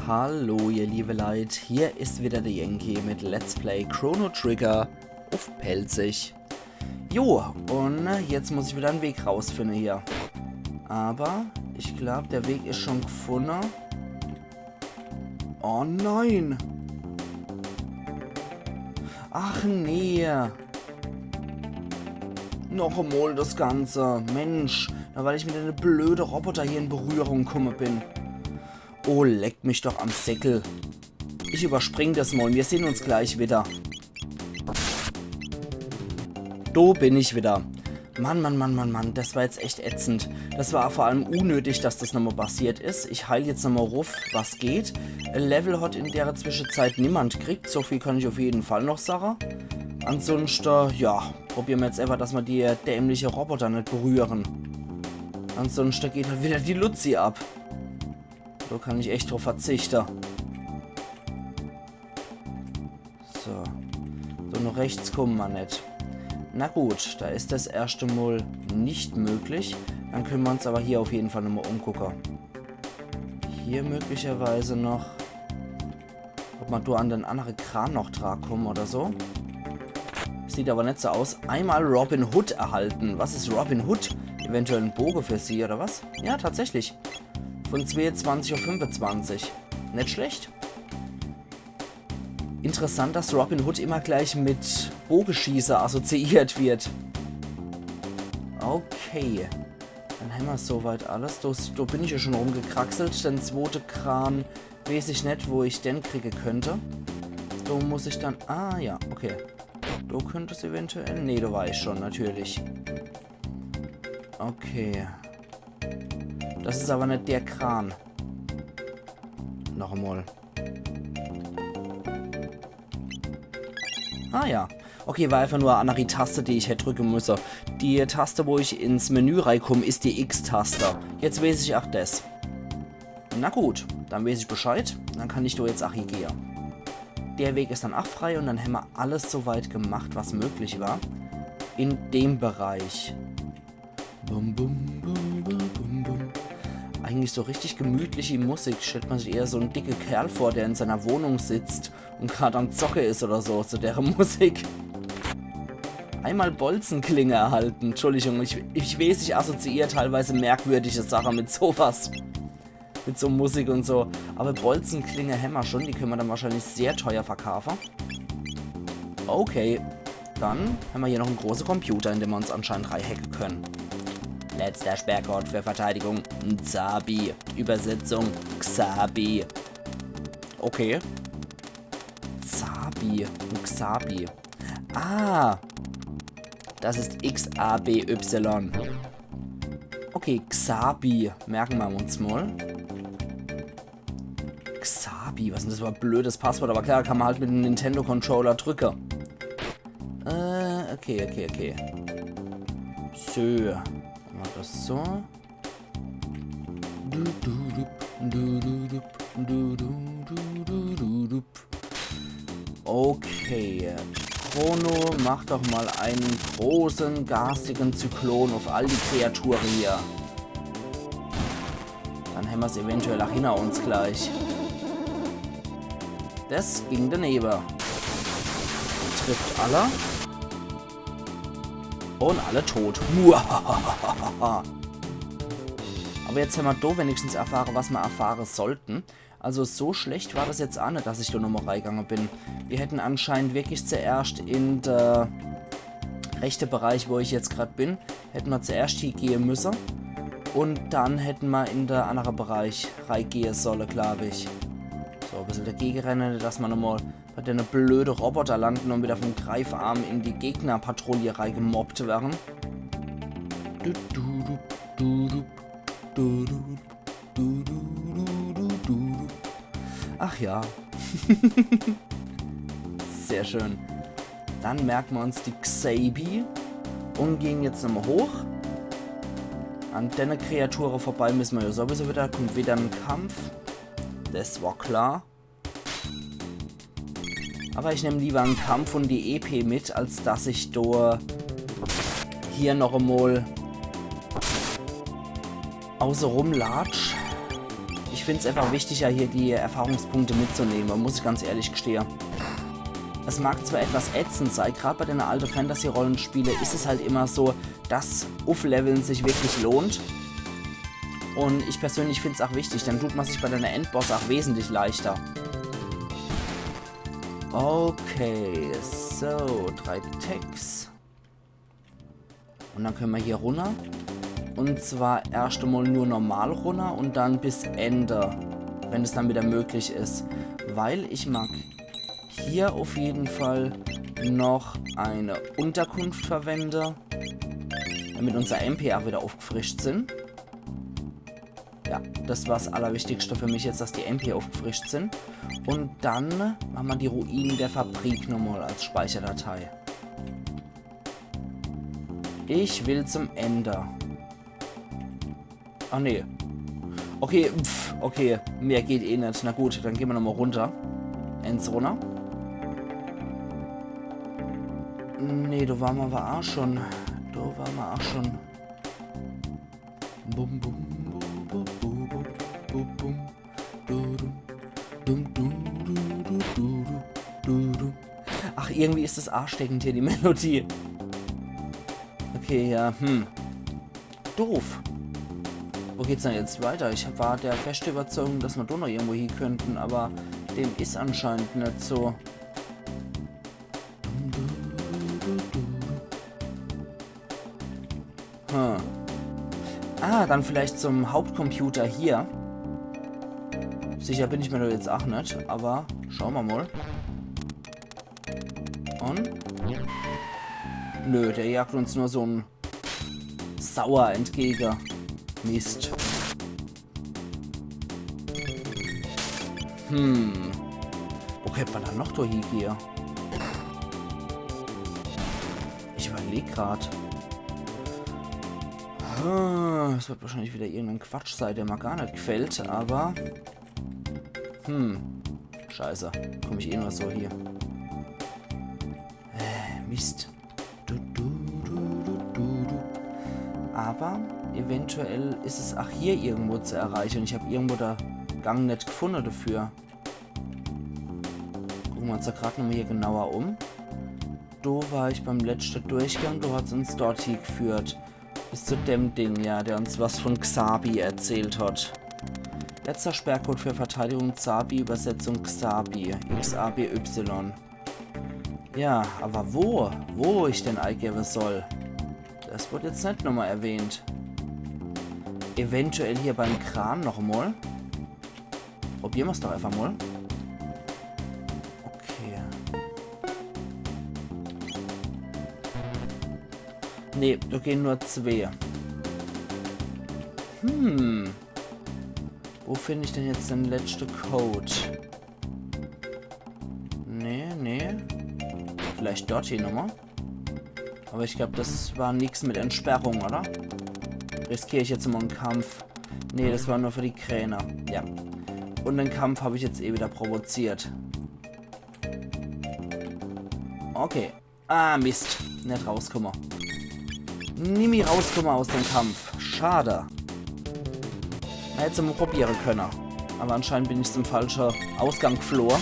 Hallo ihr liebe Leute, hier ist wieder der Yankee mit Let's Play Chrono Trigger auf Pelzig. Jo, und jetzt muss ich wieder einen Weg rausfinden hier. Aber ich glaube, der Weg ist schon gefunden. Oh nein! Ach nee! Noch einmal das Ganze. Mensch, na, weil ich mit einem blöden Roboter hier in Berührung gekommen bin. Oh, leckt mich doch am Säckel. Ich überspring das mal. Wir sehen uns gleich wieder. Da bin ich wieder. Mann. Das war jetzt echt ätzend. Das war vor allem unnötig, dass das nochmal passiert ist. Ich heile jetzt nochmal ruf, was geht. Level hat in der Zwischenzeit niemand kriegt. So viel kann ich auf jeden Fall noch sagen. Ansonsten, ja, probieren wir jetzt einfach, dass wir die dämliche Roboter nicht berühren. Ansonsten geht halt wieder die Luzi ab. Da kann ich echt drauf verzichten. So nach rechts kommen wir nicht. Na gut, da ist das erste Mal nicht möglich. Dann können wir uns aber hier auf jeden Fall nochmal umgucken. Hier möglicherweise noch. Ob man da an den anderen Kran noch dran kommen oder so. Sieht aber nicht so aus. Einmal Robin Hood erhalten. Was ist Robin Hood? Eventuell ein Bogen für sie oder was? Ja, tatsächlich. Von 22 auf 25. Nicht schlecht. Interessant, dass Robin Hood immer gleich mit Bogenschießer assoziiert wird. Okay. Dann haben wir soweit alles. Da bin ich ja schon rumgekraxelt. Den zweiten Kran weiß ich nicht, wo ich den kriegen könnte. Da muss ich dann... Ah, ja, okay. Da könnte es eventuell... Nee, da war ich schon, natürlich. Okay. Das ist aber nicht der Kran. Noch einmal. Ah ja. Okay, war einfach nur eine andere Taste, die ich hätte drücken müssen. Die Taste, wo ich ins Menü reinkomme, ist die X-Taste. Jetzt weiß ich auch das. Na gut, dann weiß ich Bescheid. Dann kann ich da jetzt auch hier gehen. Der Weg ist dann auch frei und dann haben wir alles soweit gemacht, was möglich war. In dem Bereich. Bum, bum, bum, bum, bum, bum. Eigentlich so richtig gemütliche Musik. Stellt man sich eher so einen dicken Kerl vor, der in seiner Wohnung sitzt und gerade am Zocke ist oder so, zu der Musik. Einmal Bolzenklinge erhalten. Entschuldigung, ich weiß, ich assoziiere teilweise merkwürdige Sachen mit sowas. Mit so Musik und so. Aber Bolzenklinge haben wir schon. Die können wir dann wahrscheinlich sehr teuer verkaufen. Okay. Dann haben wir hier noch einen großen Computer, in dem wir uns anscheinend reinhacken können. Letzter Sperrcode für Verteidigung. Xabi. Übersetzung. Xabi. Okay. Xabi. Ah. Das ist X-A-B-Y. Okay, Xabi. Merken wir uns mal. Xabi. Was ist denn das für ein blödes Passwort? Aber klar, kann man halt mit dem Nintendo-Controller drücken. Okay. So. Das so. Okay. Chrono, mach doch mal einen großen, garstigen Zyklon auf all die Kreaturen hier. Dann haben wir es eventuell auch hinter uns gleich. Das ging daneben. Trifft alle. Und alle tot. Aber jetzt haben wir da wenigstens erfahren, was wir erfahren sollten. Also so schlecht war das jetzt auch nicht, dass ich da nochmal reingegangen bin. Wir hätten anscheinend wirklich zuerst in der rechten Bereich, wo ich jetzt gerade bin, hätten wir zuerst hier gehen müssen. Und dann hätten wir in der anderen Bereich reingehen sollen, glaube ich. So, ein bisschen dagegen rennen, dass wir nochmal bei den blöden Roboter landen und wieder vom Greifarm in die Gegnerpatrouille reingemobbt werden. Ach ja. Sehr schön. Dann merken wir uns die Xabi und gehen jetzt nochmal hoch. An den Kreaturen vorbei müssen wir ja sowieso wieder. Kommt wieder ein Kampf. Das war klar. Aber ich nehme lieber einen Kampf und die EP mit, als dass ich da hier noch einmal außer rum latsch. Ich finde es einfach wichtiger, hier die Erfahrungspunkte mitzunehmen, muss ich ganz ehrlich gestehen. Es mag zwar etwas ätzend sein, gerade bei den alten Fantasy-Rollenspielen ist es halt immer so, dass Aufleveln sich wirklich lohnt. Und ich persönlich finde es auch wichtig, dann tut man sich bei deiner Endboss auch wesentlich leichter. Okay, so, 3 Tags. Und dann können wir hier runter. Und zwar erst einmal nur normal runter und dann bis Ende, wenn es dann wieder möglich ist. Weil ich mag hier auf jeden Fall noch eine Unterkunft verwenden, damit unser MP auch wieder aufgefrischt sind. Ja, das war das Allerwichtigste für mich jetzt, dass die MP aufgefrischt sind. Und dann machen wir die Ruinen der Fabrik nochmal als Speicherdatei. Ich will zum Ende. Ach nee. Okay, okay, mehr geht eh nicht. Na gut, dann gehen wir nochmal runter. Ends runter. Nee, da waren wir aber auch schon. Da waren wir auch schon. Bum, bum, bum, bum, bum, bum, bum, dum, dum, dum. Ach, irgendwie ist das arschsteckend hier, die Melodie. Okay, ja, doof. Wo geht's denn jetzt weiter? Ich war der festen Überzeugung, dass wir doch noch irgendwo hin könnten, aber dem ist anscheinend nicht so. Ah, dann vielleicht zum Hauptcomputer hier. Sicher bin ich mir da jetzt auch nicht, aber schauen wir mal. Und? Nö, der jagt uns nur so ein Sauer entgegen. Mist. Wo könnte man dann noch durch hier? Ich überlege gerade. Es wird wahrscheinlich wieder irgendein Quatsch sein, der mir gar nicht gefällt, aber... Scheiße. Komme ich eh nur so hier. Mist. Aber eventuell ist es auch hier irgendwo zu erreichen. Ich habe irgendwo da Gang nicht gefunden dafür. Gucken wir uns da gerade nochmal hier genauer um. Da war ich beim letzten Durchgang. Da hat es uns dort hier geführt. Bis zu dem Ding, ja, der uns was von Xabi erzählt hat. Letzter Sperrcode für Verteidigung Xabi, Übersetzung Xabi. XABY. Ja, aber wo? Wo ich denn eingeben soll? Das wird jetzt nicht nochmal erwähnt. Eventuell hier beim Kran nochmal. Probieren wir es doch einfach mal. Okay. Nee, da gehen nur 2. Wo finde ich denn jetzt den letzten Code? Nee. Vielleicht dort hier nochmal. Aber ich glaube, das war nichts mit Entsperrung, oder? Riskiere ich jetzt immer einen Kampf? Nee, das war nur für die Kräne. Ja. Und den Kampf habe ich jetzt eh wieder provoziert. Okay. Ah, Mist. Nicht rauskommen. Nie mehr rauskommen aus dem Kampf. Schade. Man hätte es mal probieren können. Aber anscheinend bin ich zum falschen Ausgang geflohen.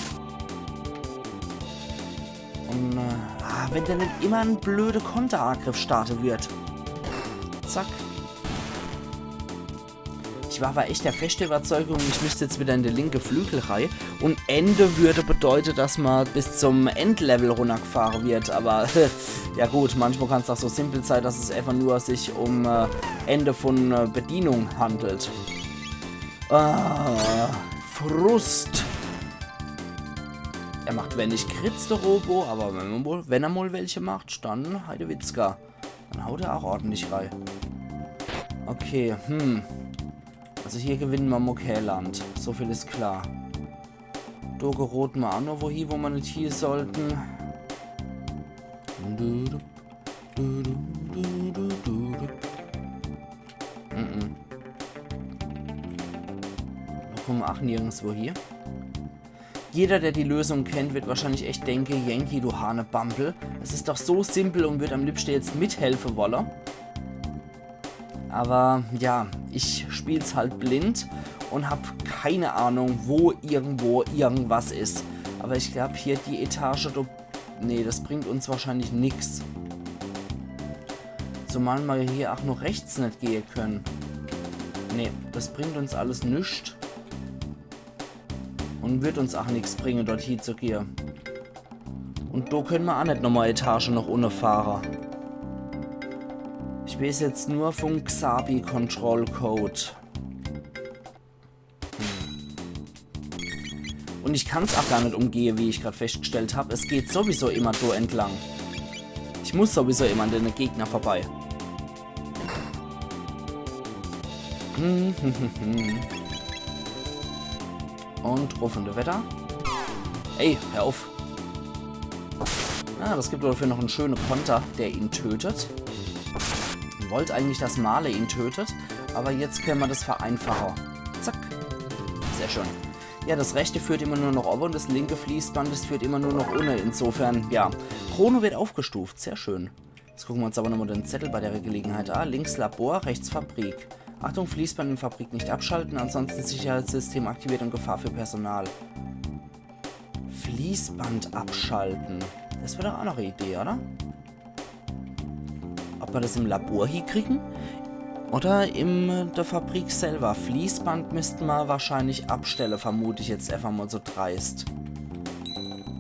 Und, wenn der nicht immer ein blöder Konterangriff starten wird. Zack. Ich war aber echt der festen Überzeugung, ich müsste jetzt wieder in die linke Flügelreihe. Und Ende würde bedeuten, dass man bis zum Endlevel runtergefahren wird. Aber ja gut, manchmal kann es auch so simpel sein, dass es einfach nur sich um Ende von Bedienung handelt. Frust. Er macht wenig Crits, der Robo, aber wenn er mal welche macht, dann Heidewitzka. Dann haut er auch ordentlich rein. Okay, Also hier gewinnen wir Mokelland. So viel ist klar. Da geroten wir auch noch wohin, wo wir nicht hier sollten. Da kommen wir auch nirgendwo hier. Jeder, der die Lösung kennt, wird wahrscheinlich echt denken, Yankee, du Hanebampel. Es ist doch so simpel und wird am liebsten jetzt mithelfen wollen. Aber ja, ich spiele es halt blind und habe keine Ahnung, wo irgendwo irgendwas ist. Aber ich glaube hier die Etage, nee, das bringt uns wahrscheinlich nichts. Zumal wir hier auch noch rechts nicht gehen können. Nee, das bringt uns alles nichts. Und wird uns auch nichts bringen, dort hin zu gehen. Und da können wir auch nicht nochmal Etage noch ohne fahren. Ich weiß jetzt nur vom Xabi Control Code. Und ich kann es auch gar nicht umgehen, wie ich gerade festgestellt habe. Es geht sowieso immer da entlang. Ich muss sowieso immer an den Gegner vorbei. Und rufende Wetter. Ey, hör auf. Ah, das gibt dafür noch einen schönen Konter, der ihn tötet. Ich wollte eigentlich, dass Male ihn tötet, aber jetzt können wir das vereinfachen. Zack. Sehr schön. Ja, das rechte führt immer nur noch oben und das linke Fließband, das führt immer nur noch ohne. Insofern, ja. Chrono wird aufgestuft. Sehr schön. Jetzt gucken wir uns aber nochmal den Zettel bei der Gelegenheit an. Links Labor, rechts Fabrik. Achtung, Fließband in Fabrik nicht abschalten, ansonsten Sicherheitssystem aktiviert und Gefahr für Personal. Fließband abschalten. Das wäre doch auch noch eine Idee, oder? Ob wir das im Labor hinkriegen? Oder in der Fabrik selber. Fließband müssten wir wahrscheinlich abstellen, vermute ich jetzt einfach mal so dreist.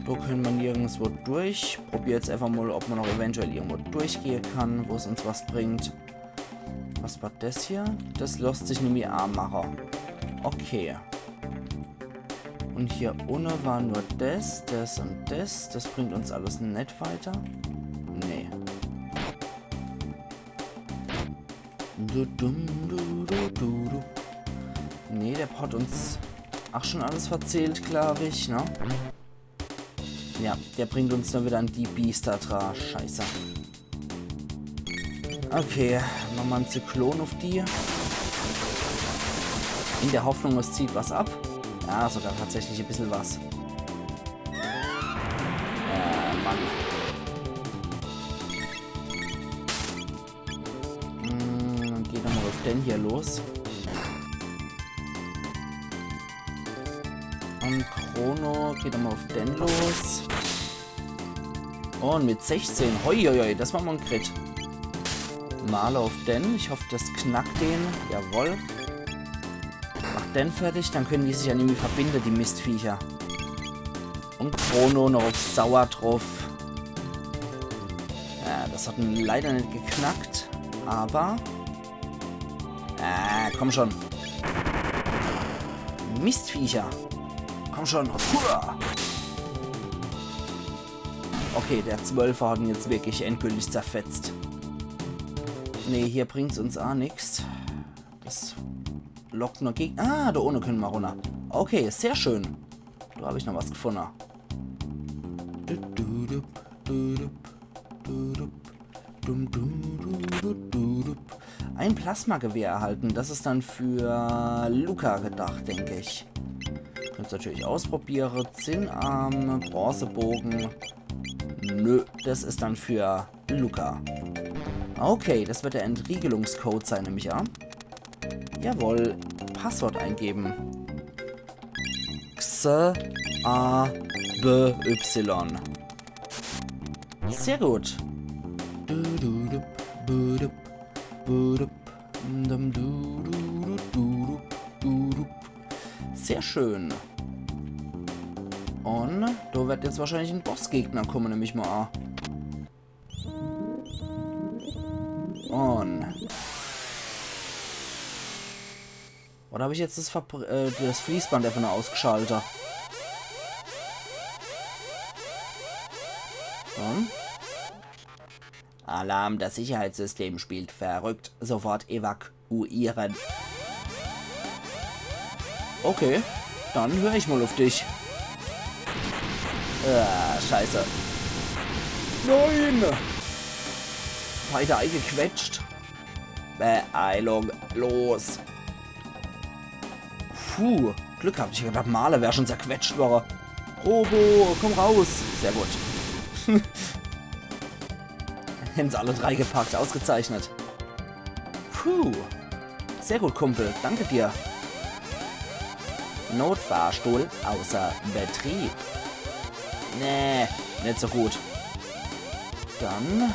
Da können wir nirgendwo durch. Probiere jetzt einfach mal, ob man noch eventuell irgendwo durchgehen kann, wo es uns was bringt. Was war das hier? Das lässt sich nämlich auch machen. Okay. Und hier unten war nur das und das. Das bringt uns alles nicht weiter. Nee. Nee, der hat uns auch schon alles verzählt, glaube ich, ne? Ja, der bringt uns dann wieder an die Biester dran. Scheiße. Okay, machen wir einen Zyklon auf die. In der Hoffnung, es zieht was ab. Ja, sogar tatsächlich ein bisschen was. Mann. Geht nochmal auf den hier los. Und Chrono geht nochmal auf den los. Und mit 16. Hoi, hoi, hoi, das war mal ein Crit. Male auf den. Ich hoffe, das knackt den. Jawohl. Macht den fertig, dann können die sich ja nämlich verbinden, die Mistviecher. Und Chrono noch auf Sauer drauf. Ja, das hat ihn leider nicht geknackt. Aber... komm schon. Mistviecher. Komm schon. Okay, der 12er hat ihn jetzt wirklich endgültig zerfetzt. Nee, hier bringt es uns auch nichts. Das lockt nur Gegner. Ah, da ohne können wir runter. Okay, sehr schön. Da habe ich noch was gefunden. Ein Plasmagewehr erhalten. Das ist dann für Luca gedacht, denke ich. Könnt ihr natürlich ausprobieren. Zinnarm, Bronzebogen. Nö, das ist dann für Luca. Okay, das wird der Entriegelungscode sein, nämlich ja. Jawohl, Passwort eingeben. XABY. Sehr gut. Sehr schön. Und da wird jetzt wahrscheinlich ein Bossgegner kommen, nämlich mal. Und. Oder habe ich jetzt das Fließband einfach nur ausgeschaltet? Und? Alarm, das Sicherheitssystem spielt verrückt. Sofort evakuieren. Okay, dann höre ich mal auf dich. Scheiße. Nein! Weiter eingequetscht. Beeilung, los. Puh, Glück gehabt. Ich gedacht, Male wäre schon zerquetscht worden. Robo, komm raus. Sehr gut. Hätten sie alle drei gepackt. Ausgezeichnet. Puh. Sehr gut, Kumpel. Danke dir. Notfahrstuhl außer Betrieb. Nee, nicht so gut. Dann...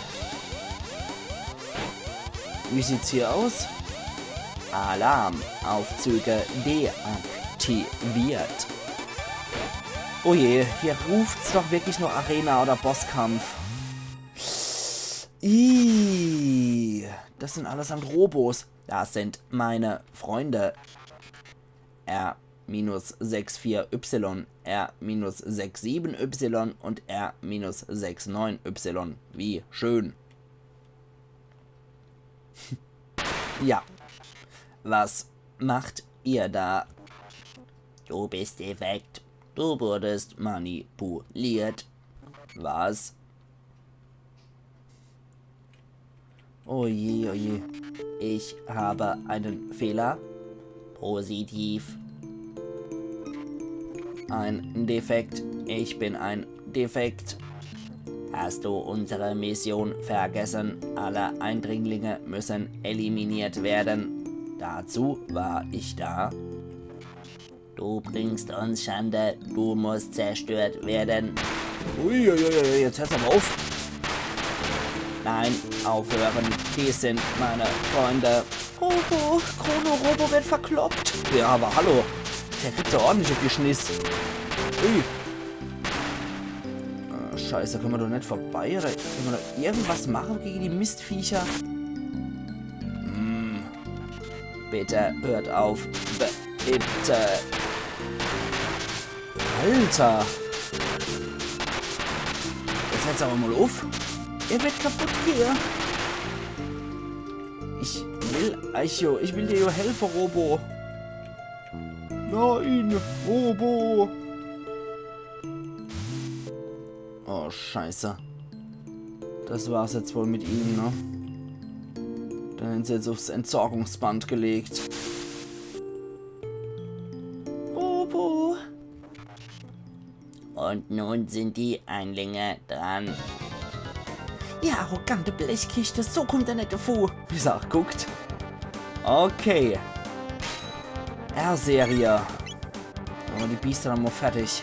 Wie sieht's hier aus? Alarmaufzüge deaktiviert. Oh je, hier ruft's doch wirklich nur Arena oder Bosskampf. Ih, das sind allesamt Robos. Das sind meine Freunde. R-64Y, R-67Y und R-69Y. Wie schön. Ja. Was macht ihr da? Du bist defekt. Du wurdest manipuliert. Was? Oh je, oh je. Ich habe einen Fehler. Positiv. Ein Defekt. Ich bin ein Defekt. Hast du unsere Mission vergessen? Alle Eindringlinge müssen eliminiert werden. Dazu war ich da. Du bringst uns Schande. Du musst zerstört werden. Uiuiui, jetzt hört's aber auf. Nein, aufhören. Die sind meine Freunde. Robo, Chrono Robo wird verkloppt. Ja, aber hallo. Der kriegt ja ordentlich auf die Schniss. Ui. Scheiße, können wir doch nicht vorbei? Oder können wir da irgendwas machen gegen die Mistviecher? Bitte hört auf. Bitte. Alter. Jetzt hört's aber mal auf. Er wird kaputt hier. Ich will dir helfen, Robo. Nein, Robo. Oh, scheiße. Das war's jetzt wohl mit ihm, ne? Dann sind sie jetzt aufs Entsorgungsband gelegt. Robo. Und nun sind die Einlinge dran. Ja, arrogante Blechkiste, so kommt der nette Fu. Wie es auch guckt. Okay. R-Serie. Aber die Biester dann mal fertig.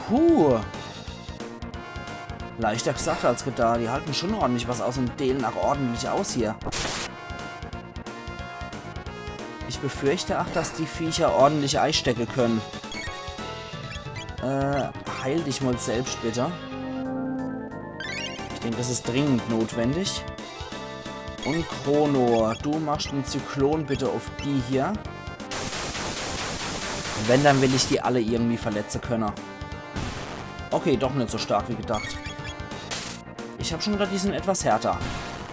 Puh. Leichter gesagt als getan. Die halten schon ordentlich was aus und dehlen auch ordentlich aus hier. Ich befürchte auch, dass die Viecher ordentlich Ei stecken können. Heil dich mal selbst, bitte. Ich denke, das ist dringend notwendig. Und Chrono, du machst einen Zyklon bitte auf die hier. Wenn, dann will ich die alle irgendwie verletzen können. Okay, doch nicht so stark wie gedacht. Ich habe schon gedacht, die sind etwas härter.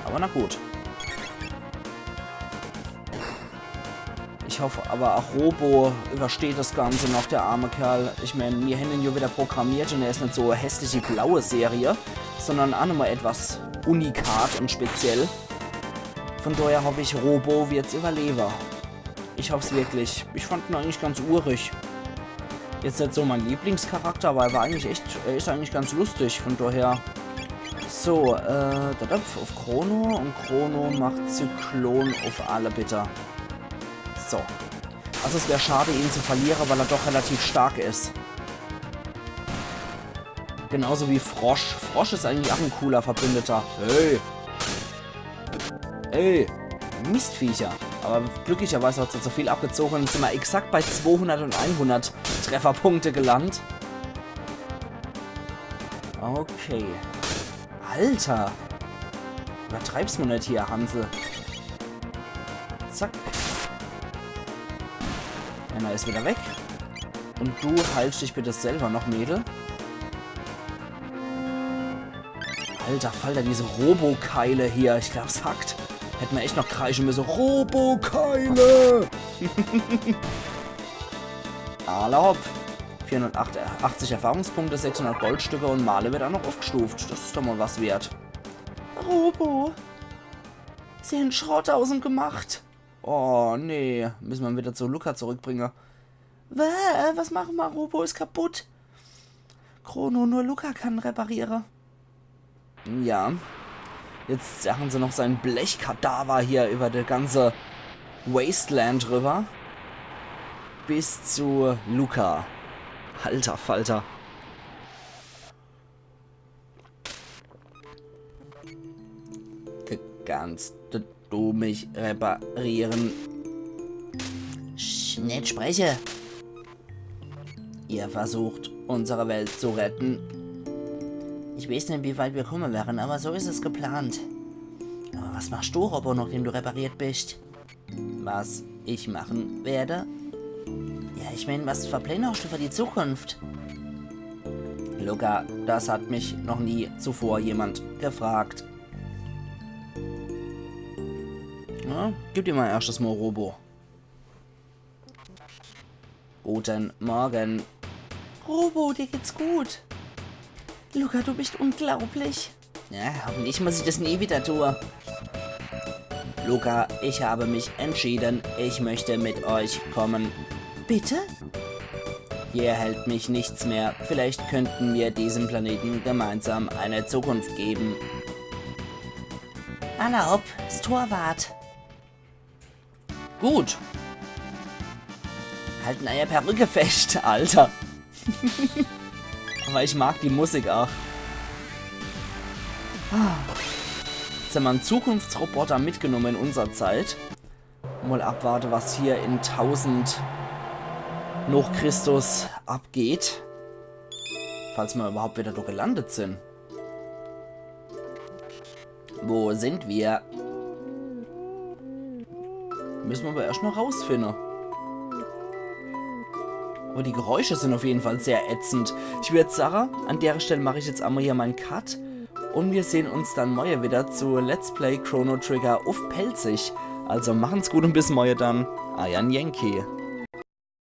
Aber na gut. Ich hoffe aber auch Robo übersteht das Ganze noch, der arme Kerl. Ich meine, wir haben ihn ja wieder programmiert und er ist nicht so eine hässliche blaue Serie, sondern auch nochmal etwas unikat und speziell. Von daher hoffe ich, Robo wird's überleben. Ich hoffe es wirklich. Ich fand ihn eigentlich ganz urig. Jetzt nicht so mein Lieblingscharakter, aber er war eigentlich echt, er ist eigentlich ganz lustig. Von daher. So, auf Chrono und Chrono macht Zyklon auf alle bitte. So. Also es wäre schade, ihn zu verlieren, weil er doch relativ stark ist. Genauso wie Frosch. Frosch ist eigentlich auch ein cooler Verbündeter. Hey. Ey, Mistviecher. Aber glücklicherweise hat es so viel abgezogen und sind wir exakt bei 200 und 100 Trefferpunkte gelandet. Okay. Alter. Übertreib's mal nicht hier, Hansel. Zack. Einer ist wieder weg. Und du heilst dich bitte selber noch, Mädel. Alter Falter, diese Robokeile hier. Ich glaube, es hackt. Hätten wir echt noch kreischen müssen. Robokeile! Ala hopp. 480 Erfahrungspunkte, 600 Goldstücke und Male wird auch noch aufgestuft. Das ist doch mal was wert. Robo. Sie haben Schrott aus ihm gemacht. Oh, nee. Müssen wir ihn wieder zu Luca zurückbringen. Was machen wir? Robo ist kaputt. Chrono, nur Luca kann reparieren. Ja. Jetzt machen sie noch seinen Blechkadaver hier über der ganze Wasteland rüber. Bis zu Luca. Alter Falter. Kannst du mich reparieren? Nicht spreche. Ihr versucht, unsere Welt zu retten. Ich weiß nicht, wie weit wir kommen werden, aber so ist es geplant. Aber was machst du, Robbo, nachdem du repariert bist? Was ich machen werde? Ja, ich meine, was verplanst du für die Zukunft? Luca, das hat mich noch nie zuvor jemand gefragt. Ja, gib dir mal erstes Mal Robo. Guten Morgen. Robo, dir geht's gut. Luca, du bist unglaublich. Ja, hoffentlich muss ich das nie wieder tun. Luca, ich habe mich entschieden. Ich möchte mit euch kommen. Bitte? Hier hält mich nichts mehr. Vielleicht könnten wir diesem Planeten gemeinsam eine Zukunft geben. Erlaubt, das Torwart. Gut. Halten eine Perücke fest, Alter. Aber ich mag die Musik auch. Jetzt haben wir einen Zukunftsroboter mitgenommen in unserer Zeit. Mal abwarten, was hier in 1000 nach Christus abgeht. Falls wir überhaupt wieder da gelandet sind. Wo sind wir? Müssen wir aber erst noch rausfinden. Aber die Geräusche sind auf jeden Fall sehr ätzend. Ich würde sagen, an der Stelle mache ich jetzt einmal hier meinen Cut. Und wir sehen uns dann morgen wieder zu Let's Play Chrono Trigger auf Pelzig. Also machen's gut und bis morgen dann. Euer Yankee.